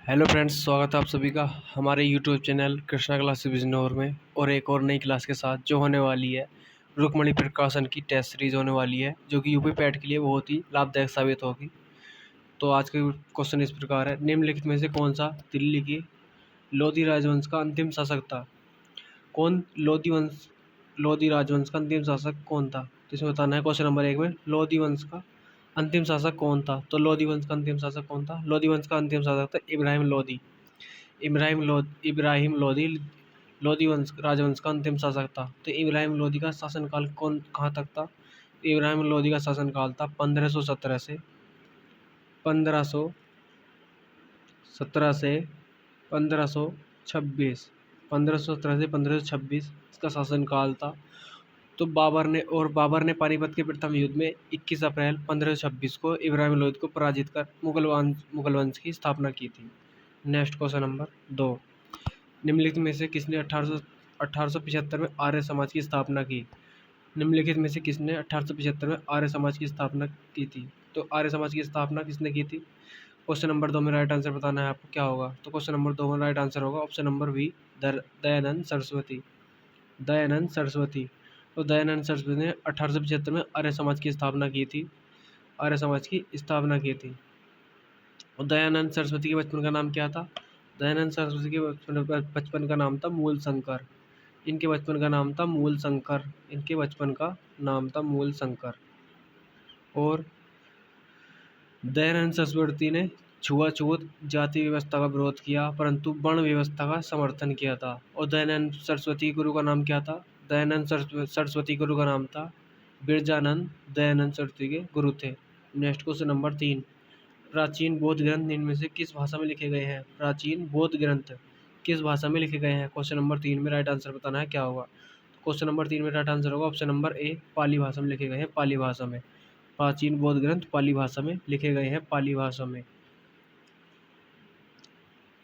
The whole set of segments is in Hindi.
हेलो फ्रेंड्स, स्वागत है आप सभी का हमारे YouTube channel Krishna classes Bijnor में और एक और नई क्लास के साथ जो होने वाली है रुक्मणी प्रकाशन की टेस्ट सीरीज होने वाली है जो कि यूपी पैट के लिए बहुत ही लाभदायक साबित होगी। तो आज का क्वेश्चन इस प्रकार है, निम्नलिखित में से कौन सा दिल्ली की लोधी राजवंश का अंतिम शासक था? कौन लोधी राजवंश का अंतिम शासक कौन था? तो इसमें बताना है क्वेश्चन नंबर 1 में लोधी वंश का अंतिम शासक कौन था। तो लोधी वंश का अंतिम शासक कौन था? लोधी वंश का अंतिम शासक था इब्राहिम लोधी। इब्राहिम लोधी लोधी वंश राजवंश का अंतिम शासक था। तो इब्राहिम लोधी का शासनकाल कहाँ तक था? इब्राहिम लोधी का शासनकाल था 1517 से 1517 से 1526। 1517 से 1526 इसका शासनकाल था। तो बाबर ने पानीपत के प्रथम युद्ध में 21 अप्रैल 1526 को इब्राहिम लोधी को पराजित कर मुगल वंश की स्थापना की थी। नेक्स्ट क्वेश्चन नंबर 2, निम्नलिखित में से किसने 1875 में आर्य समाज की स्थापना की? निम्नलिखित में से किसने 1875 में आर्य समाज की स्थापना की थी? तो आर्य समाज की स्थापना किसने की थी? क्वेश्चन नंबर 2 में राइट आंसर बताना है आपको क्या होगा। तो क्वेश्चन नंबर 2 में राइट आंसर होगा option number B, Dayanand Saraswati. Dayanand Saraswati. तो दयानंद सरस्वती ने 1875 में आर्य समाज की स्थापना की थी। आर्य समाज की स्थापना की थी। और दयानंद सरस्वती के बचपन का नाम क्या था? दयानंद सरस्वती के बचपन का नाम था मूल शंकर। इनके बचपन का नाम था मूल शंकर। इनके बचपन का नाम था मूल शंकर। और दयानंद सरस्वती ने छुआछूत जाति व्यवस्था का विरोध किया परंतु वर्ण व्यवस्था का समर्थन किया था। और दयानंद सरस्वती गुरु का नाम क्या था? दयानंद सरस्वती गुरु का नाम था बिरजानंद। दयानंद सरस्वती के गुरु थे। नेक्स्ट क्वेश्चन नंबर 3, प्राचीन बौद्ध ग्रंथ निम्न में से किस भाषा में लिखे गए हैं? प्राचीन बौद्ध ग्रंथ किस भाषा में लिखे गए हैं? क्वेश्चन नंबर 3 में राइट आंसर बताना है क्या होगा। क्वेश्चन नंबर 3 में राइट आंसर होगा ऑप्शन नंबर ए, पाली भाषा में लिखे गए हैं। पाली भाषा में। प्राचीन बौद्ध ग्रंथ पाली भाषा में लिखे गए हैं। पाली भाषा में।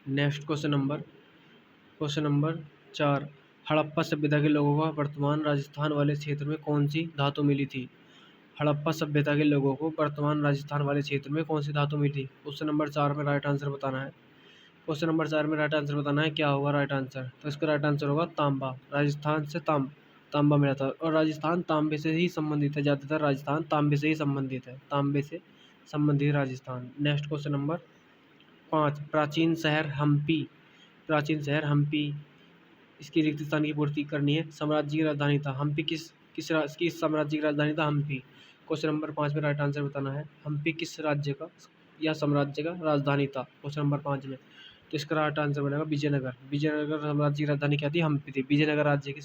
नेक्स्ट क्वेश्चन नंबर 4, हड़प्पा सभ्यता के लोगों को वर्तमान राजस्थान वाले क्षेत्र में कौन सी धातु मिली थी? हड़प्पा सभ्यता के लोगों को वर्तमान राजस्थान वाले क्षेत्र में कौन सी धातु मिली? क्वेश्चन नंबर 4 में राइट आंसर बताना है। क्वेश्चन नंबर 4 में राइट आंसर बताना है क्या होगा राइट आंसर। तो इसका राइट आंसर होगा तांबा। राजस्थान से तांबा मिला था। और राजस्थान तांबे से ही संबंधित है। ज़्यादातर राजस्थान तांबे से ही संबंधित है। तांबे से संबंधित राजस्थान। नेक्स्ट क्वेश्चन नंबर 5, प्राचीन शहर हम्पी। प्राचीन शहर हम्पी इसकी रिक्त स्थान की पूर्ति करनी है। साम्राज्य की राजधानी था हम्पी। किस साम्राज्य की राजधानी था हम्पी? क्वेश्चन नंबर 5 में राइट आंसर बताना है। हम्पी किस राज्य का या साम्राज्य का राजधानी था? क्वेश्चन नंबर 5 में। तो इसका राइट आंसर बनेगा विजयनगर। विजयनगर साम्राज्य की राजधानी क्या थी? हम्पी थी। विजयनगर राज्य की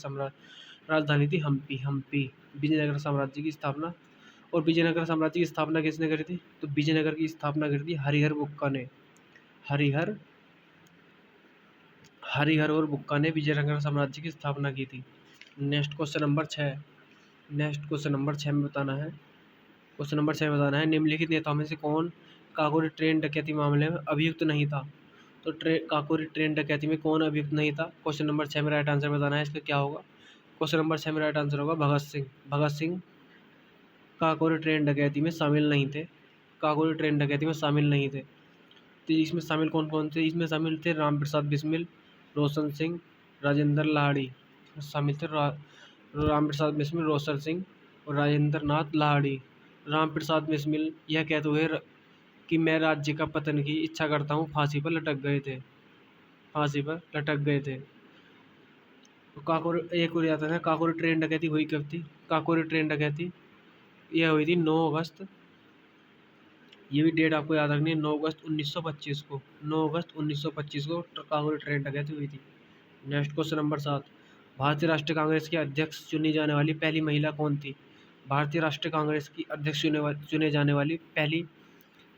राजधानी थी हम्पी। हम्पी विजयनगर साम्राज्य की स्थापना। और विजयनगर साम्राज्य की स्थापना किसने करी थी? तो विजयनगर की स्थापना करी थी हरिहर बुक्का ने। हरिहर हरिहर और बुक्का ने विजयनगर साम्राज्य की स्थापना की थी। Next question number 6। Next question number 6 में बताना है। क्वेश्चन नंबर 6 में बताना है, निम्नलिखित नेताओं में से कौन काकोरी ट्रेन डकैती मामले में अभियुक्त नहीं था? तो काकोरी ट्रेन डकैती में कौन अभियुक्त नहीं था? क्वेश्चन नंबर 6 में राइट आंसर बताना है। इसका क्या होगा? क्वेश्चन नंबर 6 में राइट आंसर होगा भगत सिंह। भगत सिंह काकोरी ट्रेन डकैती में शामिल नहीं थे। काकोरी ट्रेन डकैती में शामिल नहीं थे। तो इसमें शामिल कौन कौन थे? इसमें शामिल थे राम प्रसाद बिस्मिल, रोशन सिंह, राजेंद्र लाहिड़ी। शामिल थे राम प्रसाद बिस्मिल, रोशन सिंह और राजेंद्र नाथ लाहिड़ी। राम प्रसाद बिस्मिल यह कहते हुए कि मैं राज्य का पतन की इच्छा करता हूँ, फांसी पर लटक गए थे। फांसी पर लटक गए थे। तो एक और आता है काकोरी ट्रेन डकैती हुई कब थी? काकोरी ट्रेन डकैती यह हुई थी 9 अगस्त। ये भी डेट आपको याद रखनी है, 9 अगस्त 1925 को। 9 अगस्त 1925 को काकोरी ट्रेन डकैती हुई थी। नेक्स्ट क्वेश्चन नंबर 7, भारतीय राष्ट्रीय कांग्रेस की अध्यक्ष चुनी जाने वाली पहली महिला कौन थी? भारतीय राष्ट्रीय कांग्रेस की अध्यक्ष चुने जाने वाली पहली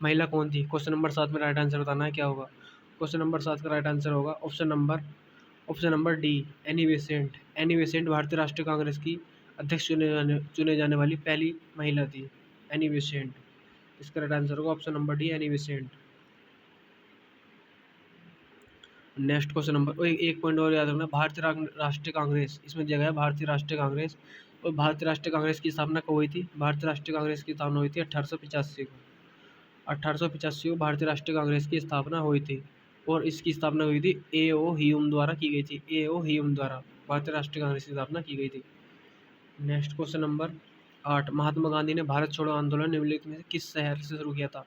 महिला कौन थी? क्वेश्चन नंबर 7 में राइट आंसर बताना है क्या होगा। क्वेश्चन नंबर 7 का राइट आंसर होगा option number D, Annie Besant. Annie Besant भारतीय राष्ट्रीय कांग्रेस की अध्यक्ष चुने जाने वाली पहली महिला थी। Annie Besant. इसका राइट आंसर होगा option number D, Annie Besant. Next question number एक पॉइंट और याद रखना, भारतीय राष्ट्रीय कांग्रेस इसमें दिया गया है भारतीय राष्ट्रीय कांग्रेस। और भारतीय राष्ट्रीय कांग्रेस की स्थापना कब हुई थी? भारतीय राष्ट्रीय कांग्रेस की स्थापना हुई थी 1885 को। 1885 को भारतीय राष्ट्रीय कांग्रेस की स्थापना हुई थी। और इसकी स्थापना हुई थी ए.ओ. ह्यूम द्वारा की गई थी। ए.ओ. ह्यूम द्वारा भारतीय राष्ट्रीय कांग्रेस की स्थापना की गई थी। Next question number 8, Mahatma Gandhi ने भारत छोड़ो आंदोलन निम्नलिखित में से किस शहर से शुरू किया था?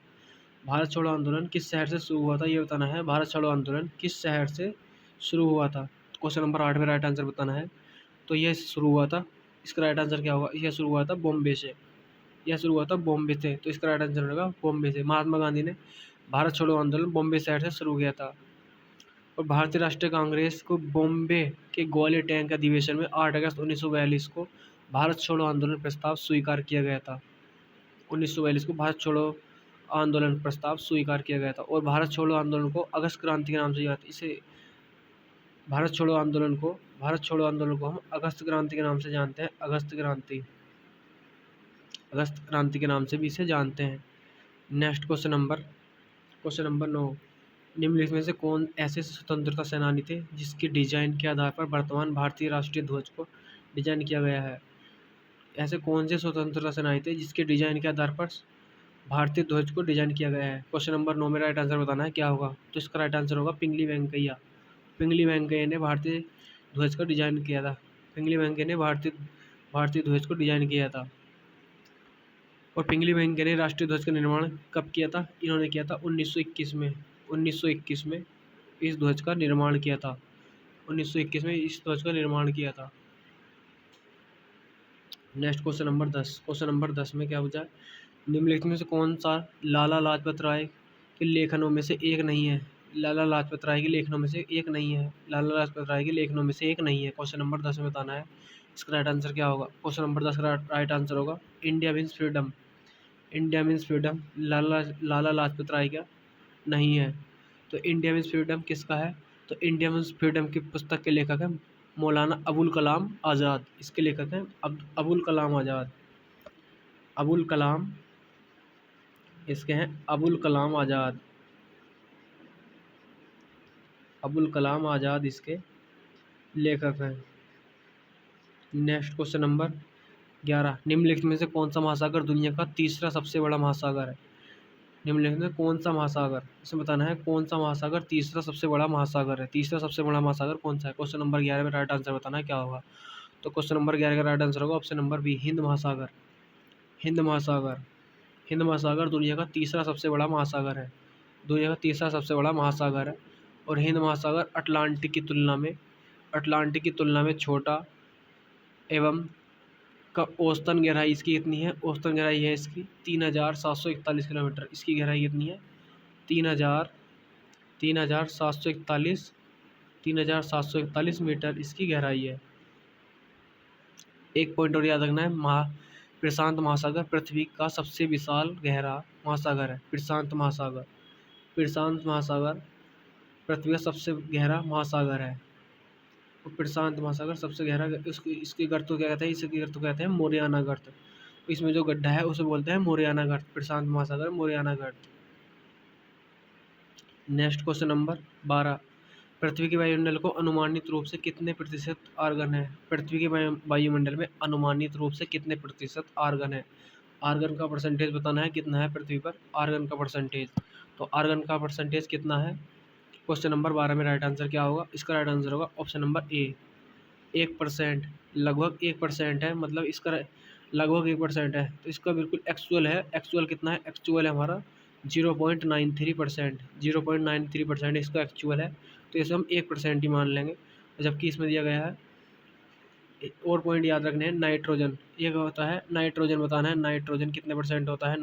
भारत छोड़ो आंदोलन किस शहर से शुरू हुआ था, ये बताना है। भारत छोड़ो आंदोलन किस शहर से शुरू हुआ था? क्वेश्चन नंबर 8 में राइट आंसर बताना है। तो यह शुरू हुआ था, इसका राइट आंसर क्या होगा? यह शुरू हुआ था बॉम्बे से। यह शुरू हुआ था बॉम्बे से, तो इसका राइट आंसर होगा बॉम्बे से। महात्मा गांधी ने भारत छोड़ो आंदोलन बॉम्बे शहर से शुरू किया था। और भारतीय राष्ट्रीय कांग्रेस को बॉम्बे के ग्वालियर टैंक अधिवेशन में 8 अगस्त 1942 को भारत छोड़ो आंदोलन प्रस्ताव स्वीकार किया गया था। 1942 को भारत छोड़ो आंदोलन प्रस्ताव स्वीकार किया गया था। और भारत छोड़ो आंदोलन को अगस्त क्रांति के नाम से जानते, इसे भारत छोड़ो आंदोलन को हम अगस्त क्रांति के नाम से जानते हैं। अगस्त क्रांति के नाम से भी इसे जानते हैं। नेक्स्ट क्वेश्चन नंबर 9, निम्नलिखित में से कौन ऐसे स्वतंत्रता सेनानी थे जिसके डिजाइन के आधार पर वर्तमान भारतीय राष्ट्रीय ध्वज को डिजाइन किया गया है? ऐसे कौन से स्वतंत्रता सेनानी थे जिसके डिजाइन के आधार पर भारतीय ध्वज को डिजाइन किया गया है? क्वेश्चन नंबर 9 में राइट आंसर बताना है क्या होगा? तो इसका राइट आंसर होगा पिंगली वेंकैया। पिंगली वेंकैया ने भारतीय ध्वज का डिजाइन किया था। पिंगली वेंकैया ने भारतीय ध्वज को डिजाइन किया था। और पिंगली वेंकैया ने राष्ट्रीय ध्वज का निर्माण कब किया था? इन्होंने किया था 1921 में। 1921 में इस ध्वज का निर्माण किया था। 1921 में इस ध्वज का निर्माण किया था। नेक्स्ट क्वेश्चन नंबर 10 में क्या पूछा है? निम्नलिखित में से कौन सा लाला लाजपत राय के लेखनों में से एक नहीं है? लाला लाजपत राय के लेखनों में से एक नहीं है। लाला लाजपत राय के लेखनों में से एक नहीं है। क्वेश्चन नंबर 10 में बताना है इसका राइट आंसर क्या होगा? क्वेश्चन नंबर 10 का राइट आंसर होगा India means freedom. India means freedom Lala Lajpat Rai का नहीं है। तो इंडिया मीन्स फ्रीडम किसका है? तो इंडिया मीन्स फ्रीडम की पुस्तक के लेखक हैं मौलाना अबुल कलाम आज़ाद। इसके लेखक हैं अबुल कलाम आज़ाद। अबुल कलाम इसके हैं अबुल कलाम आज़ाद। अबुल कलाम आज़ाद इसके लेखक हैं। नेक्स्ट क्वेश्चन नंबर 11, निम्नलिखित में से कौन सा महासागर दुनिया का तीसरा सबसे बड़ा महासागर है? निम्नलिखित में कौन सा महासागर, इसमें बताना है कौन सा महासागर तीसरा सबसे बड़ा महासागर है? तीसरा सबसे बड़ा महासागर कौन सा है? क्वेश्चन नंबर 11 में राइट आंसर बताना है क्या होगा? तो क्वेश्चन नंबर 11 का राइट आंसर होगा ऑप्शन नंबर बी, हिंद महासागर। हिंद महासागर। हिंद महासागर दुनिया का तीसरा सबसे बड़ा महासागर है। दुनिया का तीसरा सबसे बड़ा महासागर है। और हिंद महासागर अटलांटिक की तुलना में छोटा एवं का औसतन गहराई इसकी कितनी है? औसतन गहराई है इसकी 3741 किलोमीटर। इसकी गहराई कितनी है? 3741 मीटर इसकी गहराई है। एक पॉइंट और याद रखना है, प्रशांत महासागर पृथ्वी का सबसे विशाल गहरा महासागर है। प्रशांत महासागर पृथ्वी का सबसे गहरा महासागर है। तो प्रशांत महासागर सबसे गहरा, इसके गर्त को क्या कहते हैं? इसके गर्त को कहते हैं मोरियाना गर्त। इसमें जो गड्ढा है उसे बोलते हैं मोरियाना गर्त। प्रशांत महासागर मोरियाना गर्त। नेक्स्ट क्वेश्चन नंबर 12, पृथ्वी के वायुमंडल को अनुमानित रूप से कितने प्रतिशत आर्गन है? पृथ्वी के वायुमंडल में अनुमानित रूप से कितने प्रतिशत आर्गन है? आर्गन का परसेंटेज बताना है कितना है पृथ्वी पर आर्गन का परसेंटेज। तो आर्गन का परसेंटेज कितना है? क्वेश्चन नंबर 12 में राइट आंसर क्या होगा? इसका राइट आंसर होगा ऑप्शन नंबर ए, 1%। लगभग 1% है, मतलब इसका लगभग 1% है। तो इसका बिल्कुल एक्चुअल है। एक्चुअल कितना है? एक्चुअल है हमारा 0.93%। 0.93% इसका एक्चुअल है। तो इसे हम 1% ही मान लेंगे। जबकि इसमें दिया गया है, और पॉइंट याद रखने हैं, नाइट्रोजन। ये क्या होता है? नाइट्रोजन बताना है। नाइट्रोजन कितने परसेंट होता है?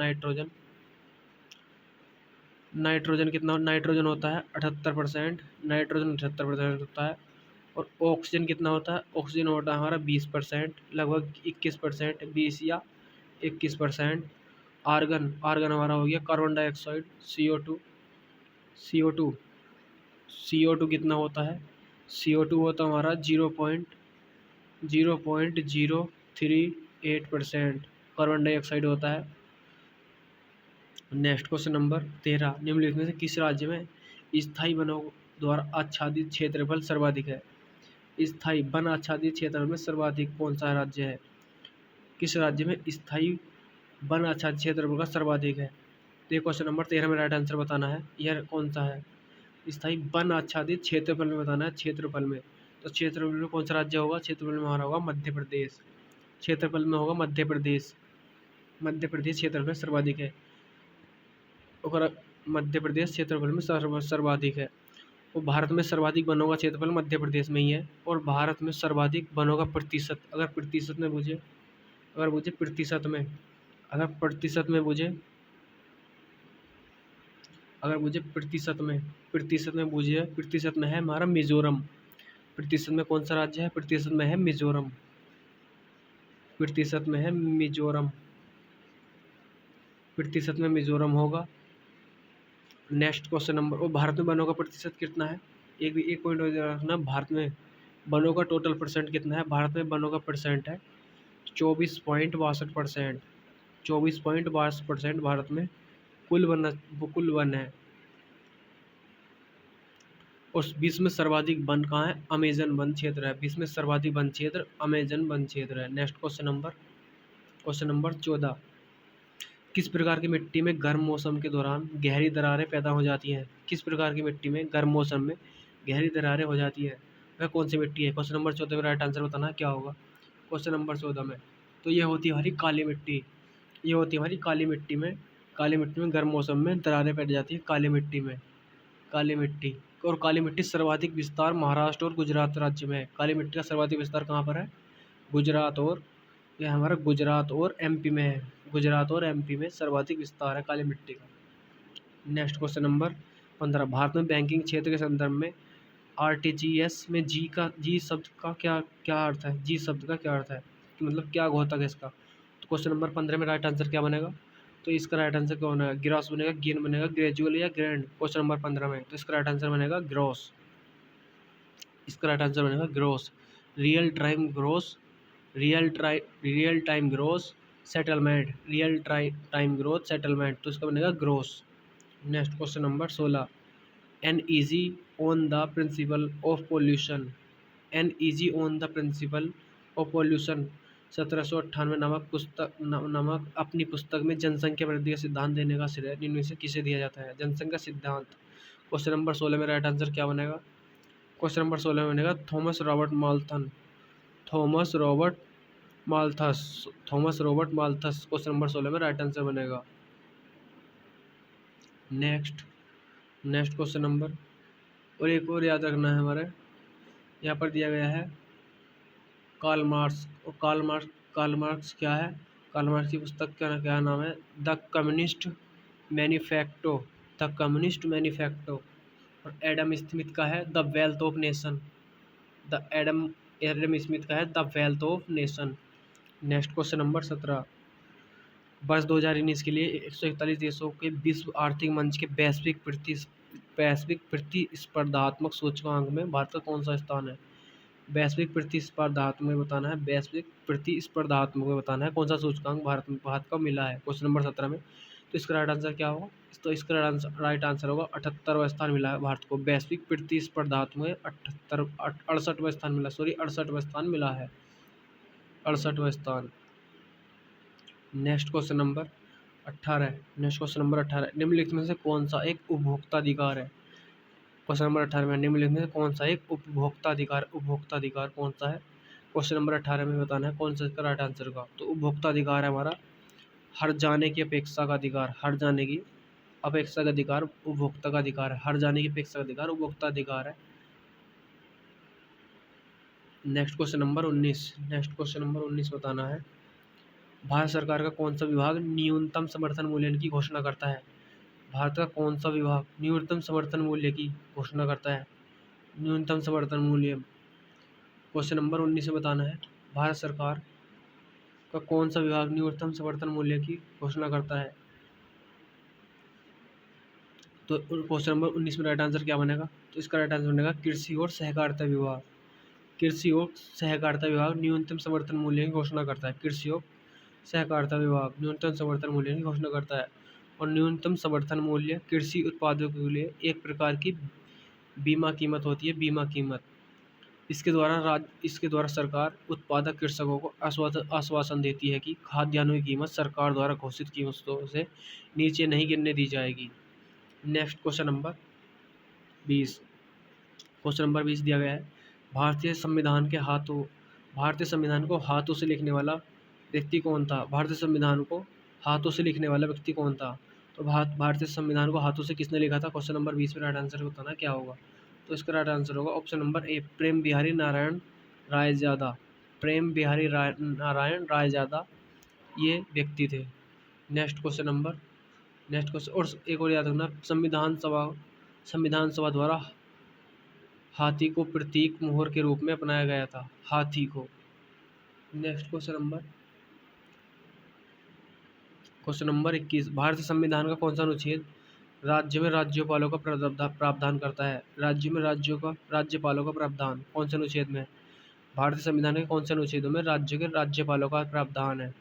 नाइट्रोजन कितना? नाइट्रोजन होता है 78%। नाइट्रोजन 78% होता है। और ऑक्सीजन कितना होता है? ऑक्सीजन होता है हमारा 20%, लगभग 21%, 20 या 21%। आर्गन हमारा हो गया कार्बन डाइऑक्साइड, CO2 कितना होता है? CO2 होता है हमारा 0.038% कार्बन डाइऑक्साइड होता है। नेक्स्ट क्वेश्चन नंबर 13, निम्नलिखित में से किस राज्य में स्थायी वनों द्वारा आच्छादित क्षेत्रफल सर्वाधिक है? स्थायी वन आच्छादित क्षेत्रफल में सर्वाधिक कौन सा राज्य है? किस राज्य में स्थायी वन आच्छादित क्षेत्रफल का सर्वाधिक है? तो ये क्वेश्चन नंबर 13 में राइट आंसर बताना है। यह कौन सा है? स्थायी वन आच्छादित क्षेत्रफल में बताना है, क्षेत्रफल में। तो क्षेत्रफल में कौन सा राज्य होगा? क्षेत्रफल में हमारा होगा मध्य प्रदेश। क्षेत्रफल में होगा मध्य प्रदेश। मध्य प्रदेश क्षेत्रफल में सर्वाधिक है। मध्य प्रदेश क्षेत्रफल में सर्वाधिक है। और भारत में सर्वाधिक वनों का क्षेत्रफल मध्य प्रदेश में ही है। और भारत में सर्वाधिक वनों का प्रतिशत, अगर प्रतिशत में पूछे, प्रतिशत में, अगर प्रतिशत में पूछे, प्रतिशत में है हमारा मिजोरम। प्रतिशत में कौन सा राज्य है? प्रतिशत में है मिजोरम। प्रतिशत में है मिजोरम। प्रतिशत में मिजोरम होगा। नेक्स्ट क्वेश्चन नंबर, और भारत में वनों का प्रतिशत कितना है? एक पॉइंट रखना, भारत में वनों का टोटल परसेंट कितना है? भारत में वनों का परसेंट है 24.62%। 24.62% भारत में कुल वन है। और विश्व में सर्वाधिक वन कहाँ है? अमेजन वन क्षेत्र है। विश्व में सर्वाधिक वन क्षेत्र अमेजन वन क्षेत्र है। Next question number 14। किस प्रकार की मिट्टी में गर्म मौसम के दौरान गहरी दरारें पैदा हो जाती हैं? किस प्रकार की मिट्टी में गर्म मौसम में गहरी दरारें हो जाती है? वह कौन सी मिट्टी है? क्वेश्चन नंबर 14 में राइट आंसर बताना क्या होगा क्वेश्चन नंबर 14 में। तो ये होती है हमारी काली मिट्टी। ये होती है हमारी काली मिट्टी में गर्म मौसम में दरारें पैदा जाती है काली मिट्टी में। काली मिट्टी, और काली मिट्टी सर्वाधिक विस्तार महाराष्ट्र और गुजरात राज्य में है। काली मिट्टी का सर्वाधिक विस्तार कहाँ पर है? गुजरात और, यह हमारा गुजरात और एमपी में है। गुजरात और एमपी में सर्वाधिक विस्तार है काली मिट्टी का। Next question number 15। भारत में बैंकिंग क्षेत्र के संदर्भ में आरटीजीएस में जी शब्द का क्या अर्थ है? जी शब्द का क्या अर्थ है, मतलब क्या घोतक है इसका? तो क्वेश्चन नंबर 15 में राइट आंसर क्या बनेगा? तो इसका राइट आंसर क्या बनेगा? ग्रॉस बनेगा, गेन बनेगा, ग्रेजुअल या ग्रैंड? क्वेश्चन नंबर 15 में तो इसका राइट आंसर बनेगा ग्रॉस। इसका राइट आंसर बनेगा gross. Real time gross, real time gross settlement, real time growth settlement, तो इसका बनेगा gross. Next question number 16। An easy on the principle of pollution. An easy on the principle of pollution 1798 नामक अपनी पुस्तक में जनसंख्या वृद्धि का सिद्धांत देने का श्रेय निम्न में से किसे दिया जाता है? जनसंख्या सिद्धांत। क्वेश्चन नंबर 16 में राइट आंसर क्या बनेगा? क्वेश्चन नंबर 16 में बनेगा Thomas Robert Malthus. Question number 16 में राइट आंसर बनेगा। नेक्स्ट क्वेश्चन नंबर, और एक और याद रखना है हमारे, यहाँ पर दिया गया है कार्ल मार्क्स। और कार्ल मार्क्स क्या है? कार्ल मार्क्स की पुस्तक का क्या नाम है? The communist manifesto. और एडम स्मिथ का है the wealth of nation. Adam Smith का है the wealth of nation. Next question number 17। वर्ष 2019 के लिए 141 देशों के विश्व आर्थिक मंच के वैश्विक प्रतिस्पर्धात्मक सूचकांक में भारत का कौन सा स्थान है? वैश्विक प्रतिस्पर्धात्मक में बताना है, वैश्विक प्रतिस्पर्धात्मक में बताना है कौन सा सूचकांक भारत को मिला है क्वेश्चन नंबर 17 में। तो इसका राइट आंसर क्या होगा? तो इसका राइट आंसर होगा 78वां स्थान मिला है भारत को। वैश्विक प्रतिस्पर्धात्मक में 68वां स्थान मिला, 68वां स्थान मिला है, 68वां स्थान। Next question number 18। निम्नलिखित में से कौन सा एक उपभोक्ता अधिकार है? क्वेश्चन नंबर 18 में निम्नलिखित में से कौन सा एक उपभोक्ता अधिकार कौन सा है? क्वेश्चन नंबर 18 में बताना है कौन सा इसका राइट आंसर का। तो उपभोक्ता अधिकार है हमारा हर जाने की अपेक्षा का अधिकार। हर जाने की अपेक्षा का अधिकार उपभोक्ता का अधिकार है। हर जाने की अपेक्षा का अधिकार उपभोक्ता अधिकार है। नेक्स्ट क्वेश्चन नंबर 19 बताना है भारत सरकार का कौन सा विभाग न्यूनतम समर्थन मूल्य की घोषणा करता है? भारत का कौन सा विभाग न्यूनतम समर्थन मूल्य की घोषणा करता है? न्यूनतम समर्थन मूल्य क्वेश्चन नंबर 19 में बताना है भारत सरकार का कौन सा विभाग न्यूनतम समर्थन मूल्य की घोषणा करता है? तो क्वेश्चन नंबर 19 में राइट आंसर क्या बनेगा? तो इसका राइट आंसर बनेगा कृषि और सहकारिता विभाग। कृषि और सहकारिता विभाग न्यूनतम समर्थन मूल्य की घोषणा करता है। कृषि और सहकारिता विभाग न्यूनतम समर्थन मूल्य की घोषणा करता है। और न्यूनतम समर्थन मूल्य कृषि उत्पादों के लिए एक प्रकार की बीमा कीमत होती है, बीमा कीमत। इसके द्वारा सरकार उत्पादक कृषकों को आश्वासन देती है कि खाद्यान्नों की कीमत सरकार द्वारा घोषित कीमतों से नीचे नहीं गिरने दी जाएगी। Next question number 20। Question number 20 दिया गया है, भारतीय संविधान को हाथों से लिखने वाला व्यक्ति कौन था? भारतीय संविधान को हाथों से लिखने वाला व्यक्ति कौन था? तो भारतीय संविधान को हाथों से किसने लिखा था? क्वेश्चन नंबर 20 में राइट आंसर बताना क्या होगा? तो इसका राइट आंसर होगा ऑप्शन नंबर ए, प्रेम बिहारी नारायण रायजादा। प्रेम बिहारी नारायण रायजादा ये व्यक्ति थे। नेक्स्ट क्वेश्चन और एक और याद रखना, संविधान सभा द्वारा हाथी को प्रतीक मोहर के रूप में अपनाया गया था, हाथी को। नेक्स्ट क्वेश्चन नंबर 21, भारतीय संविधान का कौन सा अनुच्छेद राज्य में राज्यपालों का प्रावधान करता है? राज्य में राज्यपालों का प्रावधान कौन से अनुच्छेद में? भारतीय संविधान के कौन से अनुच्छेदों में राज्य के राज्यपालों का प्रावधान है?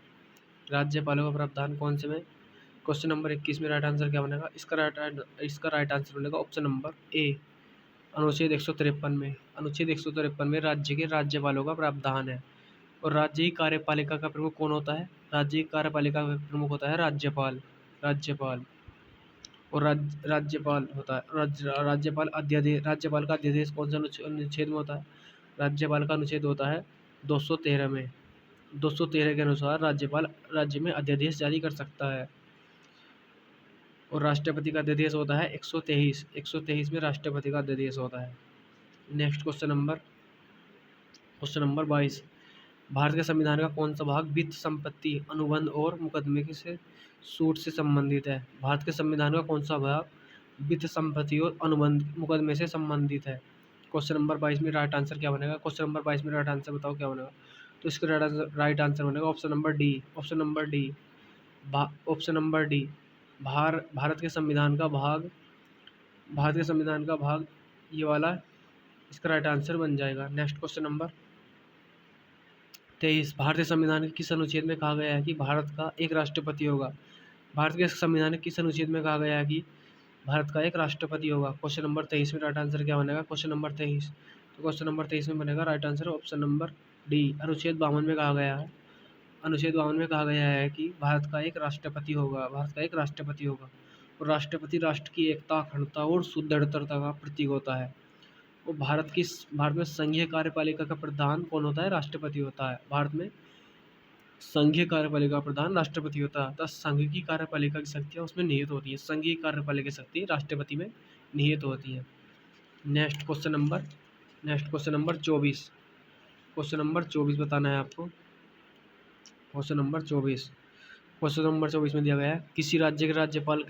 राज्यपालों का प्रावधान कौन से में? क्वेश्चन नंबर 21 में राइट आंसर क्या बनेगा? इसका राइट आंसर बनेगा ऑप्शन नंबर ए, अनुच्छेद 153 में। अनुच्छेद 153 में राज्य के राज्यपालों का प्रावधान है। और राज्य की कार्यपालिका का प्रमुख कौन होता है? राज्य की कार्यपालिका का प्रमुख होता है राज्यपाल। और राज्यपाल होता है राज्यपाल का अध्यादेश कौन सा अनुच्छेद में होता है? राज्यपाल का अनुच्छेद होता है 213 में। 213 के अनुसार राज्यपाल राज्य में अध्यादेश जारी कर सकता है। और राष्ट्रपति का अध्यादेश होता है 123 में राष्ट्रपति का अध्यादेश होता है। नेक्स्ट क्वेश्चन नंबर 22, भारत के संविधान का कौन सा भाग वित्त, संपत्ति, अनुबंध और मुकदमे से सूट से संबंधित है? भारत के संविधान का कौन सा भाग वित्त, संपत्ति और अनुबंध मुकदमे से संबंधित है? क्वेश्चन नंबर 22 में राइट आंसर क्या बनेगा? क्वेश्चन नंबर 22 में राइट आंसर बताओ क्या बनेगा? तो इसका राइट आंसर बनेगा ऑप्शन नंबर डी। भारत के संविधान का भाग ये वाला इसका राइट आंसर बन जाएगा। नेक्स्ट क्वेश्चन नंबर 23, भारतीय संविधान के किस अनुच्छेद में कहा गया है कि भारत का एक राष्ट्रपति होगा? भारत के संविधान के किस अनुच्छेद में कहा गया है कि भारत का एक राष्ट्रपति होगा? क्वेश्चन नंबर 23 में राइट आंसर क्या बनेगा? क्वेश्चन नंबर 23, तो क्वेश्चन नंबर 23 में बनेगा right answer option number D, अनुच्छेद 52 में कहा गया है। अनुच्छेद 52 में कहा गया है कि भारत का एक राष्ट्रपति होगा। और राष्ट्रपति राष्ट्र की एकता, अखंडता और सुदृढ़ता का प्रतीक होता है। और भारत में संघीय कार्यपालिका का प्रधान कौन होता है? राष्ट्रपति होता है। भारत में संघीय कार्यपालिका प्रधान राष्ट्रपति होता है। तो संघ की कार्यपालिका की शक्तियाँ उसमें निहित होती है। संघीय कार्यपालिका की शक्ति राष्ट्रपति में निहित होती है। Next question number 24। Question number 24 बताना है आपको। क्वेश्चन नंबर 24 में दिया गया है, किसी राज्य के राज्यपाल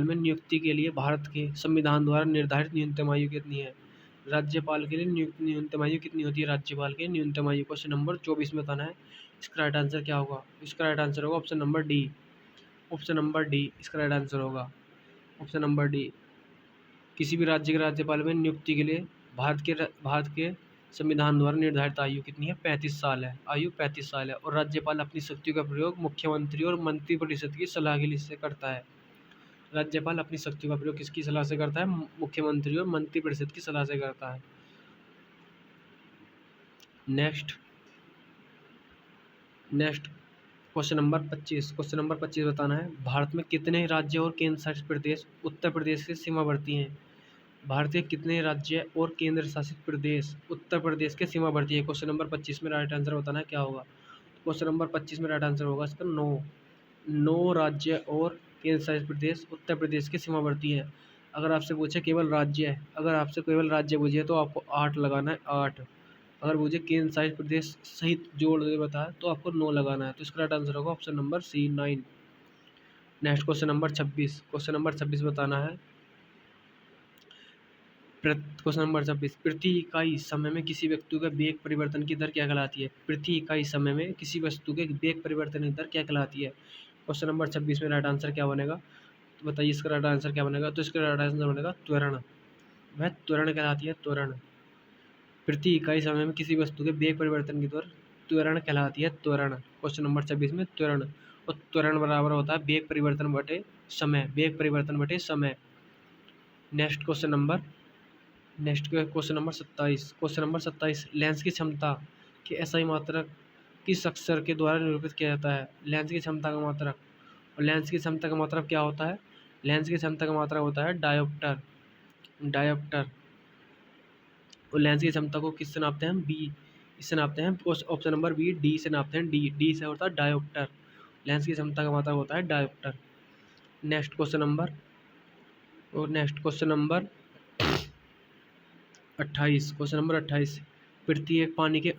नियुक्ति के लिए भारत के संविधान द्वारा निर्धारित न्यूनतम आयु कितनी है? राज्यपाल के लिए न्यूनतम आयु कितनी होती है? राज्यपाल की न्यूनतम आयु क्वेश्चन नंबर 24 में बताना है। इसका राइट आंसर क्या होगा? इसका राइट आंसर होगा ऑप्शन नंबर डी। इसका राइट आंसर होगा ऑप्शन नंबर डी। किसी भी राज्य के राज्यपाल में नियुक्ति के लिए भारत के संविधान द्वारा निर्धारित आयु कितनी है? 35 साल है। आयु 35 साल है। और राज्यपाल अपनी शक्तियों का प्रयोग मुख्यमंत्री और मंत्रिपरिषद की सलाह के लिए से करता है। राज्यपाल अपनी शक्तियों का प्रयोग किसकी सलाह से करता है? मुख्यमंत्री और मंत्रिपरिषद की सलाह से करता है। नेक्स्ट क्वेश्चन नंबर 25 बताना है, भारत में कितने राज्य और केंद्र शासित प्रदेश उत्तर प्रदेश के सीमावर्ती हैं? भारत के कितने राज्य और केंद्र शासित प्रदेश उत्तर प्रदेश के सीमावर्ती है? क्वेश्चन नंबर 25 में राइट आंसर बताना है क्या होगा? क्वेश्चन नंबर 25 में राइट आंसर होगा इसका 9 राज्य और केंद्र शासित प्रदेश उत्तर प्रदेश के सीमावर्ती है। अगर आपसे पूछे केवल राज्य पूछे तो आपको 8 लगाना है, 8। अगर मुझे केंद्र शासित प्रदेश सहित जोड़ दे बताया तो आपको 9 लगाना है। तो इसका राइट आंसर होगा option number C, 9। Next question number 26 बताना है। क्वेश्चन नंबर 26, प्रति इकाई समय में किसी वस्तु के वेग परिवर्तन की दर क्या कहलाती है? प्रति इकाई समय में किसी वस्तु के वेग परिवर्तन की दर क्या कहलाती है? क्वेश्चन नंबर 26 में राइट आंसर क्या बनेगा? तो बताइए इसका राइट आंसर क्या बनेगा? तो इसका राइट आंसर बनेगा त्वरण। वह त्वरण कहलाती है, त्वरण। प्रति इकाई समय में किसी वस्तु के वेग परिवर्तन की दर त्वरण कहलाती है, त्वरण। क्वेश्चन नंबर 26 में त्वरण, और त्वरण बराबर होता है वेग परिवर्तन बटे समय। नेक्स्ट क्वेश्चन नंबर 27, लेंस की क्षमता की एसआई मात्रक किस अक्षर के द्वारा निरूपित किया जाता है? लेंस की क्षमता का मात्रक क्या होता है? लेंस की क्षमता का मात्रक होता है डायोप्टर। डायोप्टर। और लेंस की क्षमता को किससे नापते हैं हम? बी, इससे नापते हैं। ऑप्शन नंबर बी, डी से नापते हैं। डी, डी से होता है डायोप्टर। लेंस की क्षमता का मात्रक होता है डायोप्टर। नेक्स्ट क्वेश्चन नंबर, और next question number 28। Question number 28। प्रत्येक पानी के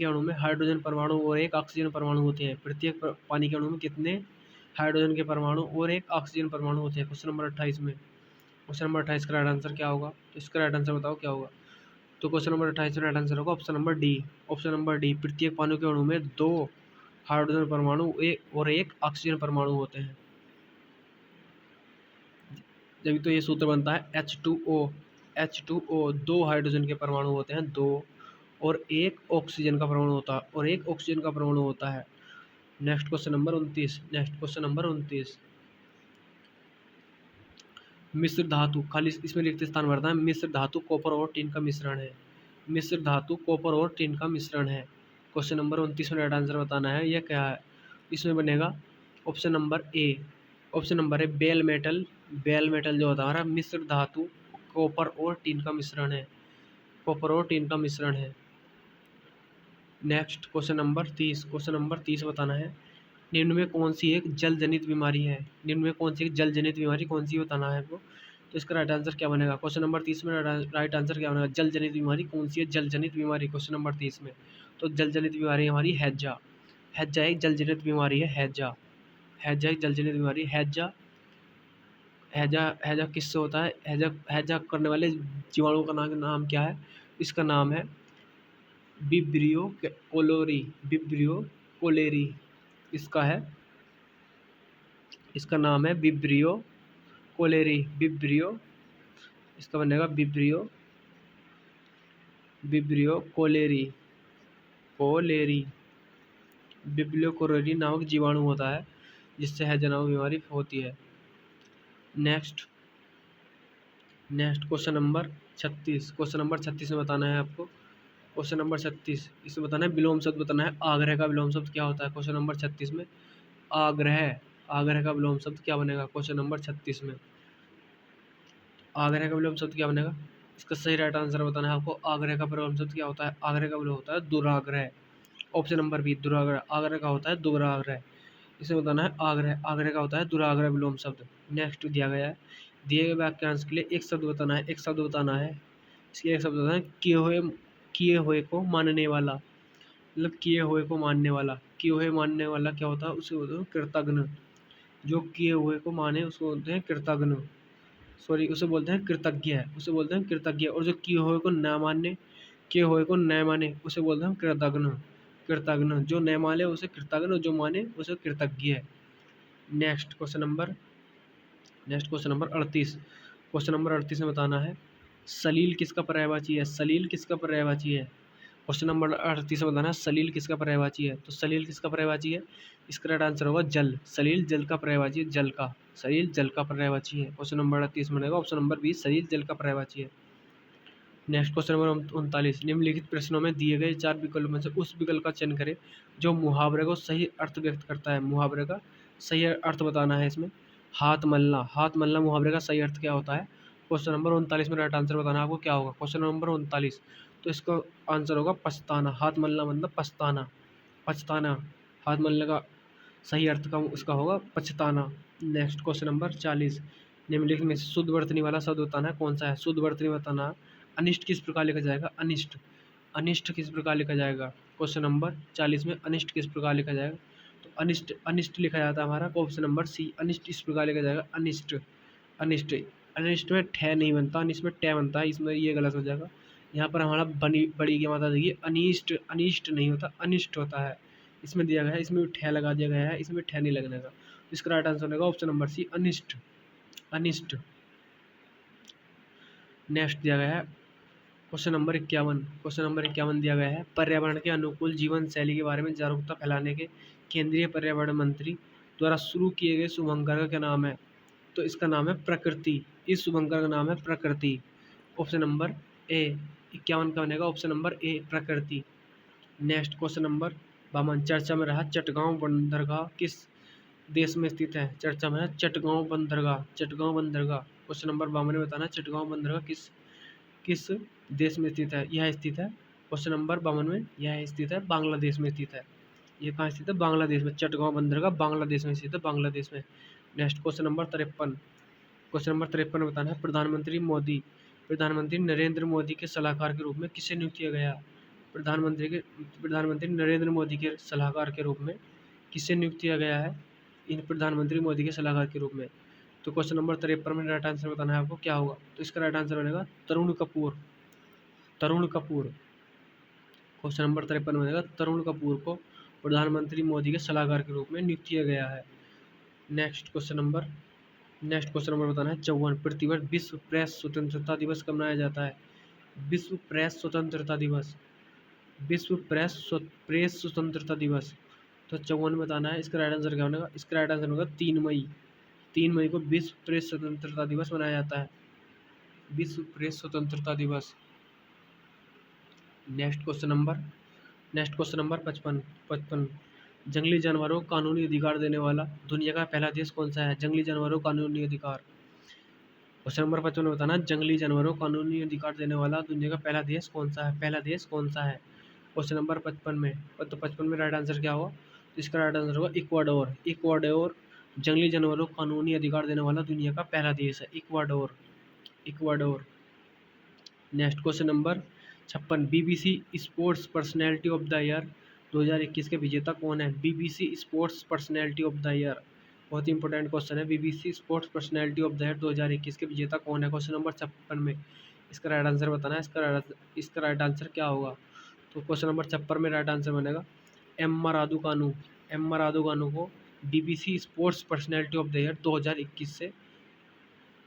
अणु में हाइड्रोजन परमाणु और एक ऑक्सीजन परमाणु होते हैं। प्रत्येक पानी के अणु में कितने हाइड्रोजन के परमाणु और एक ऑक्सीजन परमाणु होते हैं? क्वेश्चन नंबर 28 में। क्वेश्चन नंबर 28 का राइट आंसर क्या होगा? तो इसका राइट आंसर बताओ क्या होगा? तो क्वेश्चन नंबर 28 का राइट आंसर होगा option number D. Option number D, प्रत्येक पानी के अणु में 2 हाइड्रोजन परमाणु और एक ऑक्सीजन परमाणु होते हैं। जब तो ये सूत्र बनता है H2O। H2O, 2 हाइड्रोजन के परमाणु होते हैं, 2, और एक ऑक्सीजन का परमाणु होता है। Next question number 29। मिश्र धातु, खाली इसमें रिक्त स्थान भरना है। मिश्र धातु कॉपर और टिन का मिश्रण है। मिश्र धातु कॉपर और टिन का मिश्रण है। क्वेश्चन नंबर 29 में राइट आंसर बताना है। यह क्या है? इसमें बनेगा option number A. Option number A, bell metal. Bell metal जो होता है हमारा मिश्र धातु कॉपर और टिन का मिश्रण है। कॉपर और टिन का मिश्रण है। नेक्स्ट क्वेश्चन नंबर 30 बताना है। निम्न में कौन सी एक जल जनित बीमारी है? निम्न में कौन सी एक जल जनित बीमारी कौन सी बताना है आपको। तो इसका राइट आंसर क्या बनेगा? क्वेश्चन नंबर 30 में राइट आंसर क्या बनेगा? जल जनित बीमारी कौन सी है? जल जनित बीमारी क्वेश्चन नंबर 30 में। तो जल जनित बीमारी हमारी हैजा। हैजा एक जल जनित बीमारी है। हैजा, हैजा एक जल जनित बीमारी। हैजा, हैजा, हैजा किससे होता है? हैजा, हैजा करने वाले जीवाणु का नाम क्या है? इसका नाम है विब्रियो कोलोरी। विब्रियो कोलेरी इसका है, इसका नाम है विब्रियो कोलेरी। विब्रियो, इसका बनेगा Vibrio, Vibrio cholerae. Cholerae, Vibrio cholerae नामक जीवाणु होता है जिससे हैजा नामक बीमारी होती है। Next question number 36। Question number 36 में बताना है आपको। क्वेश्चन नंबर 36, इसमें बताना है विलोम शब्द बताना है। आग्रह का विलोम शब्द क्या होता है? क्वेश्चन नंबर 36 में आग्रह, आग्रह का विलोम शब्द क्या बनेगा? क्वेश्चन नंबर 36 में आग्रह का विलोम शब्द क्या बनेगा? इसका सही राइट आंसर बताना है आपको। आग्रह का विलोम शब्द क्या होता है? आग्रह का विलोम होता है दुराग्रह। ऑप्शन नंबर बी, दुराग्रह। आग्रह का होता है दुराग्रह। इसे बताना है आग्रह, आग्रह का होता है दुराग्रह विलोम शब्द। नेक्स्ट दिया गया है, दिए गए वाक्यांश के लिए एक शब्द बताना है। एक शब्द बताना है, इसके एक शब्द बताना है। किए हुए को मानने वाला, मतलब किए हुए को मानने वाला। किए हुए मानने वाला क्या होता है? उसे बोलते हैं कृतज्ञ। जो किए हुए को माने उसको बोलते हैं कृतज्ञ। सॉरी, उसे बोलते हैं कृतज्ञ, उसे बोलते हैं कृतज्ञ। और जो किए हुए को न माने, किए हुए को न माने, उसे बोलते हैं कृतज्ञ। कृतज्ञ, जो न माने उसे कृतज्ञ, जो माने उसे कृतज्ञ है। Next question number 38। Question number 38 में बताना है सलील किसका पर्यायवाची है? सलील किसका पर्यायवाची है? क्वेश्चन नंबर 38 में बताना है सलील किसका पर्यायवाची है? तो सलील किसका पर्यायवाची है? इसका राइट आंसर होगा जल। सलील जल का पर्यायवाची है, जल का। सलील जल का पर्यायवाची है। क्वेश्चन नंबर 38 में बनेगा ऑप्शन नंबर बी, सलील जल का पर्यायवाची है। Next question number 39। निम्नलिखित प्रश्नों में दिए गए 4 विकल्पों में से उस विकल्प का चयन करें जो मुहावरे को सही अर्थ व्यक्त करता है। मुहावरे का सही अर्थ बताना है इसमें। हाथ मलना, हाथ मलना मुहावरे का सही अर्थ क्या होता है? क्वेश्चन नंबर 39 में राइट आंसर बताना आपको क्या होगा। क्वेश्चन नंबर 39, तो इसका आंसर होगा पछताना। हाथ मलना मतलब पछताना, पछताना। हाथ मलने का सही अर्थ का उसका होगा पछताना। Next question number 40। निम्नलिखित में से शुद्ध वर्तनी वाला शब्द बताना है कौन सा है? शुद्ध वर्तनी बताना है। अनिष्ट किस प्रकार लिखा जाएगा? अनिष्ट, अनिष्ट किस प्रकार लिखा जाएगा? क्वेश्चन नंबर 40 में अनिष्ट किस प्रकार लिखा जाएगा? तो अनिष्ट, अनिष्ट लिखा जाता है हमारा ऑप्शन नंबर सी। अनिष्ट इस प्रकार लिखा जाएगा अनिष्ट। अनिष्ट, अनिष्ट में ठे नहीं बनता, अनिष्ट में टे बनता है, इसमें ये गलत हो जाएगा। यहाँ पर हमारा बड़ी की मात्रा देखिए, अनिष्ट, अनिष्ट नहीं होता, अनिष्ट होता है। इसमें दिया गया है, इसमें ठे लगा दिया गया है, इसमें ठे नहीं लगने का। इसका राइट आंसर होगा ऑप्शन नंबर सी, अनिष्ट। अनिष्ट। नेक्स्ट दिया गया है क्वेश्चन नंबर 51। क्वेश्चन नंबर 51 दिया गया है पर्यावरण के अनुकूल जीवन शैली के बारे में जागरूकता फैलाने के केंद्रीय पर्यावरण मंत्री द्वारा शुरू किए गए शुभंकर का क्या नाम है? तो इसका नाम है प्रकृति। इस शुभंकर का नाम है प्रकृति। ऑप्शन नंबर ए, 51 का बनेगा ऑप्शन नंबर ए, प्रकृति। Next question number 52। चर्चा में रहा चटगांव बंदरगाह किस देश में स्थित है? चर्चा में है चटगांव बंदरगाह। चटगांव बंदरगाह। क्वेश्चन नंबर 52 में बताना है चटगांव बंदरगाह किस किस देश में स्थित है? यह स्थित है क्वेश्चन नंबर 52 में, यह स्थित है बांग्लादेश में स्थित है। ये कहाँ स्थित है? बांग्लादेश में। चटगांव बंदरगाह बांग्लादेश में स्थित है, बांग्लादेश में। Next question number 53। Question number 53 में बताना है प्रधानमंत्री नरेंद्र मोदी के सलाहकार के रूप में किसे नियुक्त किया गया? प्रधानमंत्री नरेंद्र मोदी के सलाहकार के रूप में किसे नियुक्त किया गया है? इन प्रधानमंत्री मोदी के सलाहकार के रूप में। तो क्वेश्चन नंबर 53 में राइट आंसर बताना है आपको क्या होगा। तो इसका राइट आंसर बनेगा तरुण कपूर। तरुण कपूर। क्वेश्चन नंबर 53 में बनेगा तरुण कपूर को प्रधानमंत्री मोदी के सलाहकार के रूप में नियुक्त किया गया है। नेक्स्ट क्वेश्चन नंबर बताना है 54। प्रतिवर्ष विश्व प्रेस स्वतंत्रता दिवस कब मनाया जाता है? विश्व प्रेस स्वतंत्रता दिवस। विश्व प्रेस स्वतंत्रता दिवस। तो 54 बताना है। इसका राइट आंसर क्या बनेगा? इसका राइट आंसर होगा 3 मई। 3 मई को विश्व प्रेस स्वतंत्रता दिवस मनाया जाता है। विश्व प्रेस स्वतंत्रता दिवस। Next question number 55। जंगली जानवरों को कानूनी अधिकार देने वाला दुनिया का पहला देश कौन सा है? जंगली जानवरों को कानूनी अधिकार। क्वेश्चन नंबर 55 में बताना जंगली जानवरों को कानूनी अधिकार देने वाला दुनिया का पहला देश कौन सा है? पहला देश कौन सा है? क्वेश्चन नंबर 55 में। तो 55 में राइट आंसर क्या होगा? तो इसका राइट आंसर होगा इक्वाडोर। इक्वाडोर जंगली जानवरों को कानूनी अधिकार देने वाला दुनिया का पहला देश है, Ecuador. Ecuador. Next question number 56। BBC sports personality of the year 2021 के विजेता कौन है? BBC sports personality of the year. बहुत ही इंपॉर्टेंट क्वेश्चन है। BBC sports personality of the year 2021 के विजेता कौन है? क्वेश्चन नंबर 56 में। इसका राइट आंसर बताना है। इसका राइट आंसर क्या होगा? तो क्वेश्चन नंबर 56 में राइट आंसर बनेगा एम्मा रादुकानु। एम्मा रादुकानु को BBC sports personality of the year 2021 से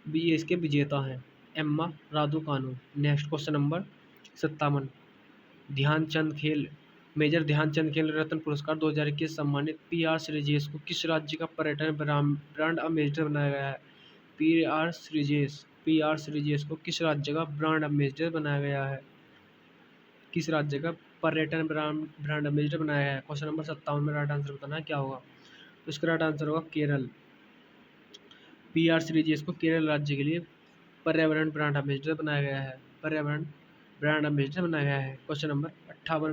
ये इसके विजेता हैं, Emma Raducanu. Next question number 57। Dhyanchand खेल मेजर ध्यानचंद खेल रत्न पुरस्कार 2021 सम्मानित पी.आर. श्रीजेश को किस राज्य का पर्यटन ब्रांड एम्बेसडर बनाया गया है? पी.आर. श्रीजेश को किस राज्य का ब्रांड एम्बेसडर बनाया गया है? किस राज्य का पर्यटन ब्रांड एम्बेसडर बनाया गया है? क्वेश्चन नंबर 57 में राइट आंसर बताना है क्या होगा। तो इसका राइट आंसर होगा केरल। पी.आर. श्रीजेश को केरल राज्य के लिए पर्यावरण ब्रांड एम्बेसडर बनाया गया है। पर्यावरण ब्रांड एम्बेसडर बनाया गया है। क्वेश्चन नंबर 58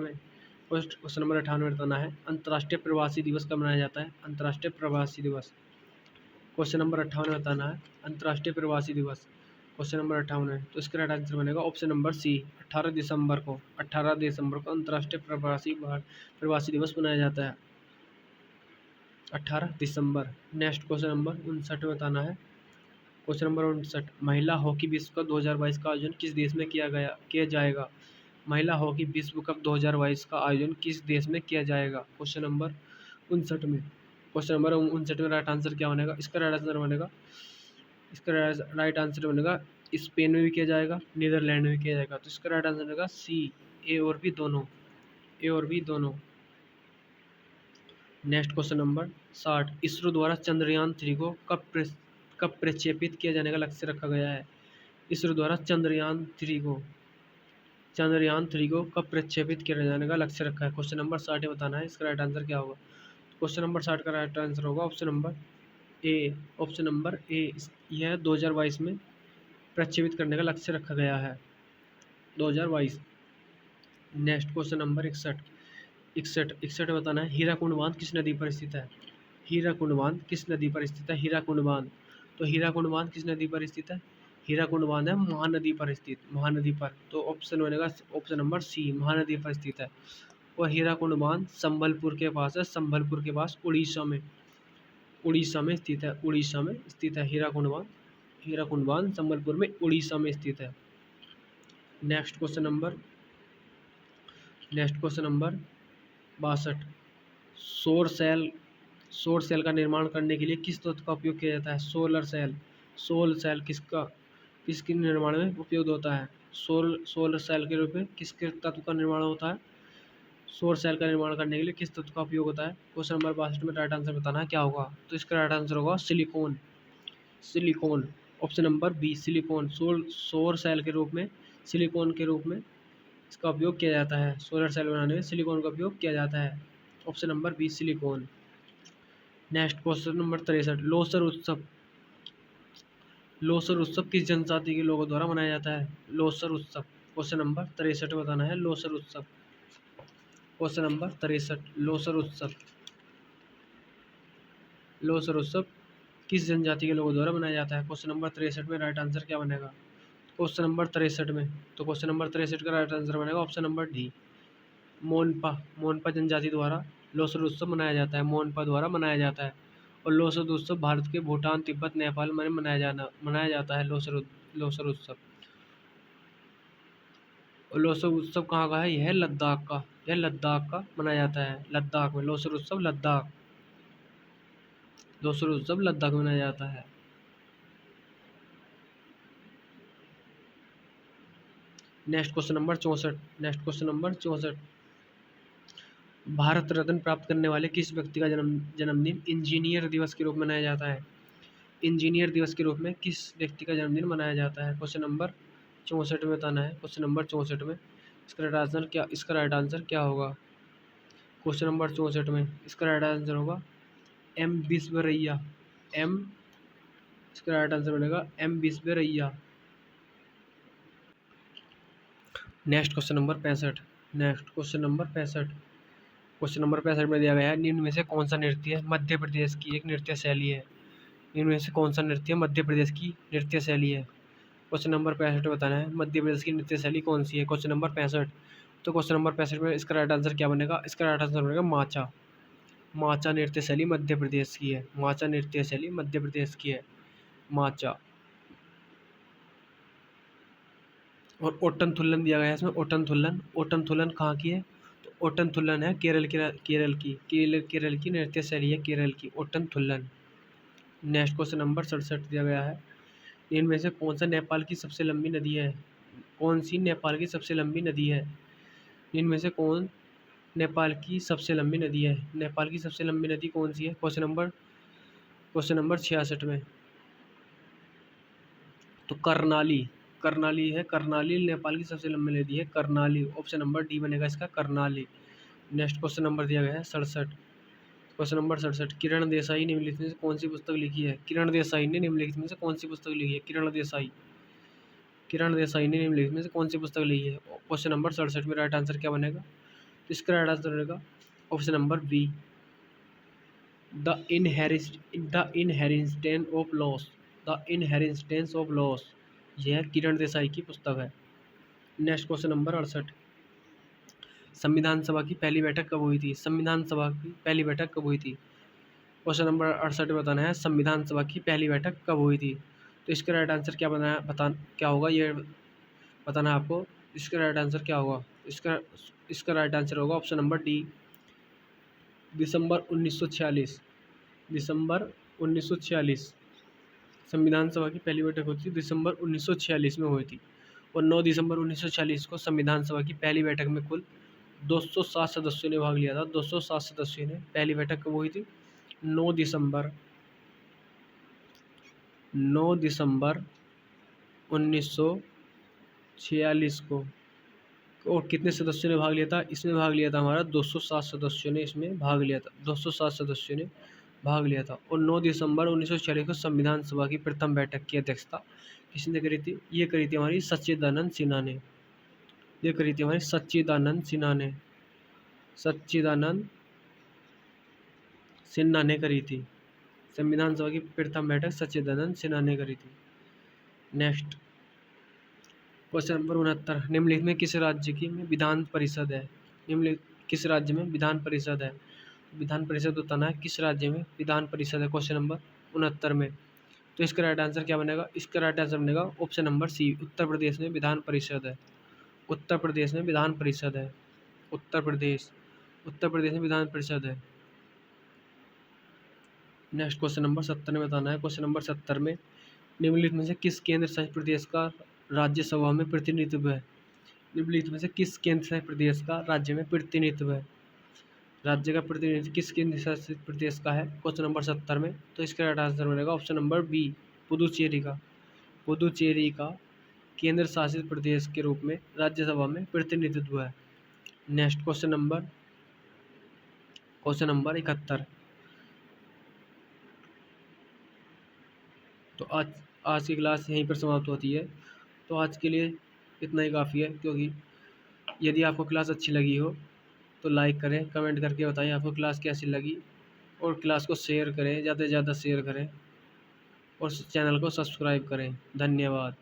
में बताना है अंतर्राष्ट्रीय प्रवासी दिवस कब मनाया जाता है? अंतर्राष्ट्रीय प्रवासी दिवस। क्वेश्चन नंबर 58 में बताना है अंतर्राष्ट्रीय प्रवासी दिवस। क्वेश्चन नंबर 58 है। तो इसका राइट आंसर बनेगा ऑप्शन नंबर सी 18 दिसंबर को। 18 दिसंबर को अंतर्राष्ट्रीय प्रवासी दिवस मनाया जाता है, 18 दिसंबर। नेक्स्ट क्वेश्चन नंबर 59 बताना है। Question number 59। महिला हॉकी विश्व कप 2022 का आयोजन किस देश में किया जाएगा? महिला हॉकी विश्व कप 2022 का आयोजन किस देश में किया जाएगा? क्वेश्चन नंबर 59 में। क्वेश्चन नंबर 59 में राइट आंसर क्या बनेगा? इसका राइट आंसर बनेगा स्पेन में भी किया जाएगा, नीदरलैंड में भी किया जाएगा। तो इसका राइट आंसर बनेगा सी, ए और बी दोनों। Next question number 60। इसरो द्वारा चंद्रयान 3 को कब प्रक्षेपित किया जाने का लक्ष्य रखा गया है? इसरो द्वारा चंद्रयान 3 को कब प्रक्षेपित किया जाने का लक्ष्य रखा है? क्वेश्चन नंबर 60 बताना है। इसका राइट आंसर क्या होगा? क्वेश्चन नंबर 60 का राइट आंसर होगा ऑप्शन नंबर ए। यह 2022 में प्रक्षेपित करने का लक्ष्य रखा गया है, 2022। नेक्स्ट क्वेश्चन नंबर 61 बताना है हीराकुंड बांध किस नदी पर स्थित है? हीराकुंड बांध किस नदी पर स्थित है? हीराकुंड बांध किस नदी पर स्थित है? हीराकुंड बांध है महानदी पर। तो ऑप्शन बनेगा ऑप्शन नंबर सी, महानदी पर स्थित है। और हीराकुंड बांध संबलपुर के पास है, उड़ीसा में स्थित है हीराकुंड बांध संबलपुर में उड़ीसा में स्थित है। Next question number 62। सौर सेल का निर्माण करने के लिए किस तत्व का उपयोग किया जाता है? सोलर सेल किसके निर्माण में उपयोग होता है? सोलर सेल के रूप में किसके तत्व का निर्माण होता है? सौर सेल का निर्माण करने के लिए किस तत्व का उपयोग होता है? क्वेश्चन नंबर 62 में राइट आंसर बताना है क्या होगा। तो इसका राइट आंसर होगा silicon. Option number B silicon. सौर सेल के रूप में सिलिकॉन के रूप में इसका उपयोग किया जाता है। सोलर सेल बनाने में सिलिकॉन का उपयोग किया जाता है। Option number B silicon. Next question number 63, Losar उत्सव। लोसर उत्सव किस जनजाति के लोगों द्वारा मनाया जाता है? लोसर उत्सव। क्वेश्चन नंबर 63 बताना है लोसर उत्सव। क्वेश्चन नंबर 63, लोसर उत्सव। लोसर उत्सव किस जनजाति के लोगों द्वारा मनाया जाता है? क्वेश्चन नंबर 63 में राइट आंसर क्या बनेगा? क्वेश्चन नंबर 63 में, तो क्वेश्चन नंबर 63 का राइट आंसर बनेगा option number D, Monpa. Monpa जनजाति द्वारा लोसर उत्सव मनाया जाता है, मोनपा द्वारा मनाया जाता है। और लोसर उत्सव भारत के भूटान, तिब्बत, नेपाल में मनाया जाता है लोसर उत्सव। और लोसर उत्सव कहाँ का है? यह लद्दाख का, यह लद्दाख का मनाया जाता है। लद्दाख में लोसर उत्सव, लद्दाख, लोसर उत्सव लद्दाख में मनाया जाता है। Next question number 64, next question number 64, Bharat Ratna प्राप्त करने वाले किस व्यक्ति का जन्मदिन इंजीनियर दिवस के रूप में मनाया जाता है? इंजीनियर दिवस के रूप में किस व्यक्ति का जन्मदिन मनाया जाता है? क्वेश्चन नंबर 64 में बताना है। क्वेश्चन नंबर 64 में इसका राइट आंसर क्या होगा? क्वेश्चन नंबर 64 में इसका राइट आंसर होगा एम विश्वेश्वरैया। एम, इसका राइट आंसर बनेगा M Visvesvaraya. Next question number 65, next question number 65, question number 65 में दिया गया है, निम्न में से कौन सा नृत्य मध्य प्रदेश की एक नृत्य शैली है? इनमें से कौन सा नृत्य मध्य प्रदेश की नृत्य शैली है? क्वेश्चन नंबर 65 बताना है, मध्य प्रदेश की नृत्य शैली कौन सी है? क्वेश्चन नंबर 65, तो क्वेश्चन नंबर 65 में इसका राइट आंसर क्या बनेगा? इसका राइट आंसर बनेगा माचा। माचा नृत्य शैली मध्य प्रदेश की है, माचा नृत्य शैली मध्य प्रदेश की है, माचा। और ओटन थुल्लन दिया गया है इसमें, ओटन थुल्लन, ओटन थुल्लन कहाँ की है? तो ओटन थुल्लन है केरल की नृत्य शैली है, केरल की ओटन थुल्लन। नेक्स्ट क्वेश्चन नंबर 67 दिया गया है, इनमें से कौन सा नेपाल की सबसे लंबी नदी है? कौन सी नेपाल की सबसे लंबी नदी है? इनमें से कौन नेपाल की सबसे लंबी नदी है? नेपाल की सबसे लंबी नदी कौन सी है? क्वेश्चन नंबर 66 में, तो कर्नाली, कर्नाली है, कर्नाली नेपाल की सबसे लंबी नदी है, कर्नाली। ऑप्शन नंबर डी बनेगा इसका, कर्नाली। नेक्स्ट क्वेश्चन नंबर दिया गया है 67, क्वेश्चन नंबर 67, किरण देसाई निम्नलिखित में से कौन सी पुस्तक लिखी है? किरण देसाई ने निम्नलिखित में से कौन सी पुस्तक लिखी है? किरण देसाई, किरण देसाई ने निम्नलिखित में से कौन सी पुस्तक लिखी है? क्वेश्चन नंबर 67 में राइट आंसर क्या बनेगा? तो इसका राइट आंसर बनेगा option number B, the inheritance of loss, the inheritance of loss. यह किरण देसाई की पुस्तक है। नेक्स्ट क्वेश्चन नंबर 68, संविधान सभा की पहली बैठक कब हुई थी? संविधान सभा की पहली बैठक कब हुई थी? क्वेश्चन नंबर 68 बताना है, संविधान सभा की पहली बैठक कब हुई थी? तो इसका राइट आंसर क्या होगा ये बताना है आपको। इसका राइट आंसर क्या होगा? इसका राइट आंसर होगा ऑप्शन नंबर डी, दिसंबर 1946, दिसंबर 1946। संविधान सभा की पहली बैठक होती थी दिसंबर 1946 में हुई थी। और 9 दिसंबर 1946 को संविधान सभा की पहली बैठक में कुल 207 सदस्यों ने भाग लिया था। 207 सदस्यों ने पहली बैठक कब हुई थी? 9 दिसंबर 1946 को। और कितने सदस्यों ने भाग लिया था? इसमें भाग लिया था हमारा 207 सदस्यों ने इसमें भाग लिया था, 207 सदस्यों ने भाग लिया था। और 9 दिसंबर 1946 को संविधान सभा की प्रथम बैठक की अध्यक्षता किसने करी थी? ये करी थी हमारी सच्चिदानंद सिन्हा ने, ये करी थी हमारी सच्चिदानंद सिन्हा ने, सच्चिदानंद सिन्हा ने करी थी। संविधान सभा की प्रथम बैठक सच्चिदानंद सिन्हा ने करी थी। नेक्स्ट क्वेश्चन नंबर 69, निम्नलिखित में किस राज्य की में विधान परिषद है? निम्नलिखित किस राज्य में विधान परिषद है? विधान परिषद बताना है किस राज्य में विधान परिषद है, क्वेश्चन नंबर 69 में। तो इसका राइट आंसर क्या बनेगा? इसका राइट आंसर बनेगा ऑप्शन नंबर सी, उत्तर प्रदेश में विधान परिषद है, उत्तर प्रदेश में विधान परिषद है, उत्तर प्रदेश में विधान परिषद है। नेक्स्ट क्वेश्चन नंबर 70 में बताना है, क्वेश्चन नंबर 70 में, निम्नलिखित में से किस केंद्र शासित प्रदेश का राज्यसभा में प्रतिनिधित्व है? निम्नलिखित में से किस केंद्र शासित प्रदेश का राज्य में प्रतिनिधित्व है? राज्य का प्रतिनिधित्व किस केंद्र शासित प्रदेश का है क्वेश्चन नंबर 70 में? तो इसका राइट आंसर बनेगा ऑप्शन नंबर बी, पुदुचेरी का, पुदुचेरी का केंद्र शासित प्रदेश के रूप में राज्यसभा में प्रतिनिधित्व है। नेक्स्ट क्वेश्चन नंबर 71, तो आज आज की क्लास यहीं पर समाप्त होती है। तो आज के लिए इतना ही काफ़ी है, क्योंकि यदि आपको क्लास अच्छी लगी हो तो लाइक करें, कमेंट करके बताएं आपको क्लास कैसी लगी, और क्लास को शेयर करें, ज़्यादा से ज़्यादा शेयर करें, और चैनल को सब्सक्राइब करें। धन्यवाद।